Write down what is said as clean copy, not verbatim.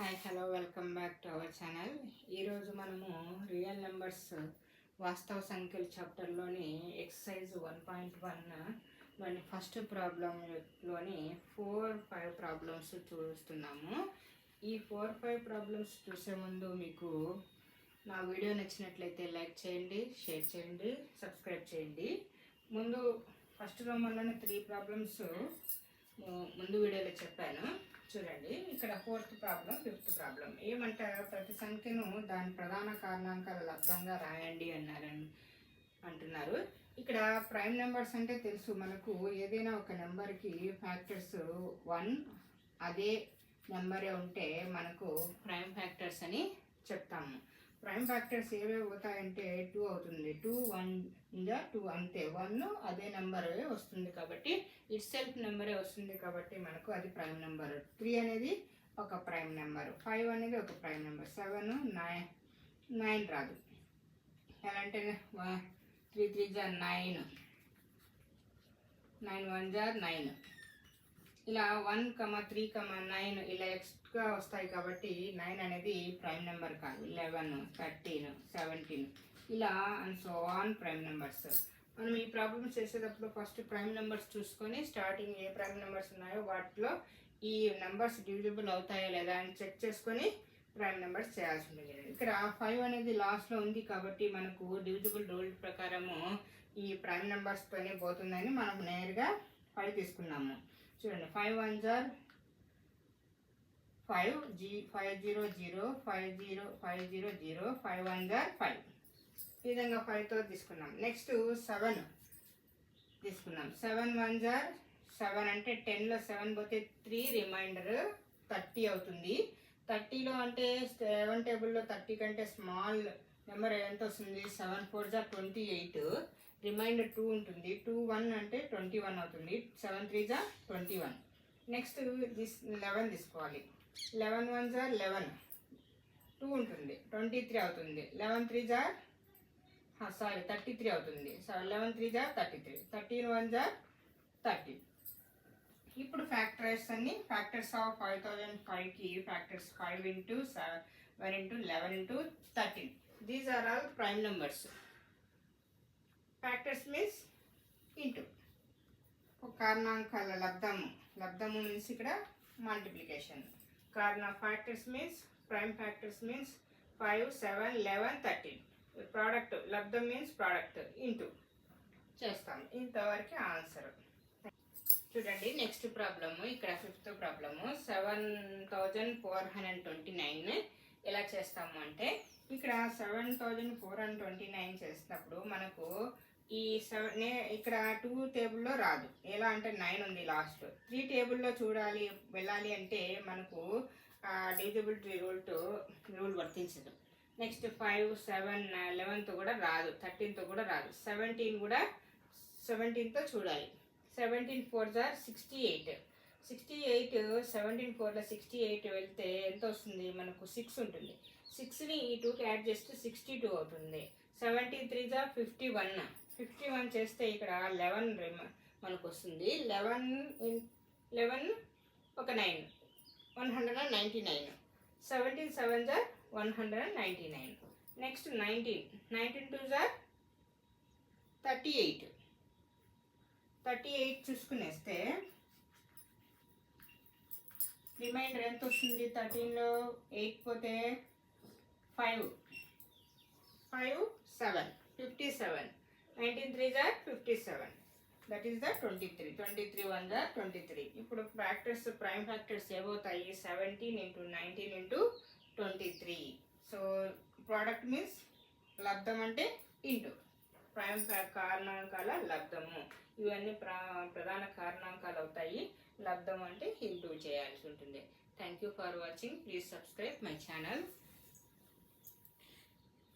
Hi hello welcome back to our channel. ఈరోజు మనము real numbers వాస్తవ సంఖ్యలు చాప్టర్లోని ఎక్సర్సైజ్ 1.1లోని ఫస్ట్ ప్రాబ్లంలోని 4-5 ప్రాబ్లమ్స్ చూస్తున్నాము. ఈ 4-5 ప్రాబ్లమ్స్ చూసే ముందు మీకు నా వీడియో నచ్చినట్లయితే లైక్ చేయండి, షేర్ చేయండి, సబ్స్క్రైబ్ చేయండి. ముందు ఫస్ట్ రోమన్లోని 3 ప్రాబ్లమ్స్ ముందు వీడియోలో చెప్పాను చూడండి. ఇక్కడ 4th ప్రాబ్లం 5th ప్రాబ్లం ఏమంటారు, ప్రతి సంఖ్యను దాని ప్రధాన కారణాంకాల లబ్ధంగా రాయండి అంటున్నారు. ఇక్కడ ప్రైమ్ నెంబర్స్ అంటే తెలుసు మనకు, ఏదైనా ఒక నెంబర్కి ఫ్యాక్టర్స్ 1 అదే నెంబరే ఉంటే మనకు ప్రైమ్ ఫ్యాక్టర్స్ అని చెప్తాము. ప్రైమ్ ఫ్యాక్టర్స్ ఏవే అవుతాయంటే 2 అవుతుంది, 2 1 2 అంతే, 1 అదే నెంబరే వస్తుంది కాబట్టి ఇట్ సెల్ఫ్ నెంబరే వస్తుంది కాబట్టి మనకు అది ప్రైమ్ నెంబర్. 3 అనేది ఒక ప్రైమ్ నెంబర్, 5 అనేది ఒక ప్రైమ్ నెంబర్, 7 9 రాదు. ఎలా అంటే 3 3 జా 9, 9 1 జా 9, ఇలా 1 3 9 ఇలా ఎక్స్ట్రా వస్తాయి కాబట్టి 9 అనేది ప్రైమ్ నెంబర్ కాదు. 11 13 17 ఇలా and so on prime numbers. మనం ఈ ప్రాబ్లమ్స్ చేసేటప్పుడు ఫస్ట్ ప్రైమ్ నెంబర్స్ చూసుకొని స్టార్టింగ్ ఏ ప్రైమ్ నెంబర్స్ ఉన్నాయో వాటిలో ఈ నెంబర్స్ డివిజిబుల్ అవుతాయా లేదా అని చెక్ చేసుకొని ప్రైమ్ నెంబర్స్ చేయాల్సి ఉంటుంది. ఇక్కడ 5 అనేది లాస్ట్లో ఉంది కాబట్టి మనకు డివిజిబుల్ రూల్ ప్రకారము ఈ ప్రైమ్ నెంబర్స్తోనే పోతుందని మనం నేరుగా 5 తీసుకున్నాము. చూడండి, 5 1 జా 5, 5 0 0, 5 0 5 0 0, 5 1 జా 5. ఈ విధంగా 5తో తీసుకున్నాం. నెక్స్ట్ 7 తీసుకున్నాం. 7 1 జా 7 అంటే 10లో 7 పోతే 3 రిమైండర్ 30 అవుతుంది. 30లో అంటే 7 టేబుల్లో 30 కంటే స్మాల్ నెంబర్ ఎంత వస్తుంది, 7 4 జా 28, రిమైండర్ 2 ఉంటుంది. 2 1 అంటే 21 అవుతుంది. 7 3 జా 21. నెక్స్ట్ 11 తీసుకోవాలి. 11 1 జా 11, 2 ఉంటుంది, 23 అవుతుంది. 11 3 జా 33 అవుతుంది. 11 3 జా 33, 13 1 జా 30. ఇప్పుడు ఫ్యాక్టర్స్ అన్ని ఫ్యాక్టర్స్ ఆఫ్ 5005కి factors 5 into 7 into 11 into 13. These are all prime numbers. Factors means into కారణాంకాల లబ్ధము మీన్స్ ఇక్కడ multiplication. Factors means prime factors means 5 7 11 13. Product లబ్ధం మీన్స్ ప్రోడక్ట్ ఇంటూ చేస్తాం. ఇంతవరకు ఆన్సర్. చూడండి నెక్స్ట్ ప్రాబ్లము, ఇక్కడ 5th ప్రాబ్లము 7429 ఎలా చేస్తాము అంటే, ఇక్కడ 7429 చేసినప్పుడు మనకు ఈ ఇక్కడ 2 టేబుల్లో రాదు. ఎలా అంటే 9 ఉంది లాస్ట్. 3 టేబుల్లో వెళ్ళాలి అంటే మనకు డివిజిబిలిటీ రూల్ వర్తించదు. నెక్స్ట్ 5 7 11తో కూడా రాదు, 13తో కూడా రాదు, 17తో చూడాలి. 17 4 జా 68, 17 4లో 68 వెళ్తే ఎంత వస్తుంది మనకు 6 ఉంటుంది. 6ని ఈ 2కి యాడ్ చేస్తే 62 అవుతుంది. 17 3 జా 51 చేస్తే ఇక్కడ 11 మనకు వస్తుంది. 11 ఒక 9 199. 17 7 జా 199. నెక్స్ట్ 19 2 జా 38 చూసుకునేస్తే రిమైండర్ ఎంత వస్తుంది, 13లో 8 పోతే 5 7 57, 19 3 జా 57, దట్ ఈస్ ద 23. 23 1 జా 23. ఇప్పుడు ఫ్యాక్టర్స్ ప్రైమ్ ఫ్యాక్టర్స్ ఏమవుతాయి, 17 into 19 into 23. So product means లబ్ధం అంటే ఇంటూ ప్రైమ్ కారణాంకాల లబ్ధము. ఇవన్నీ ప్రధాన కారణాంకాలు అవుతాయి. లబ్ధం అంటే ఇంటూ చేయాల్సి ఉంటుంది. Thank you for watching. Please subscribe my channel.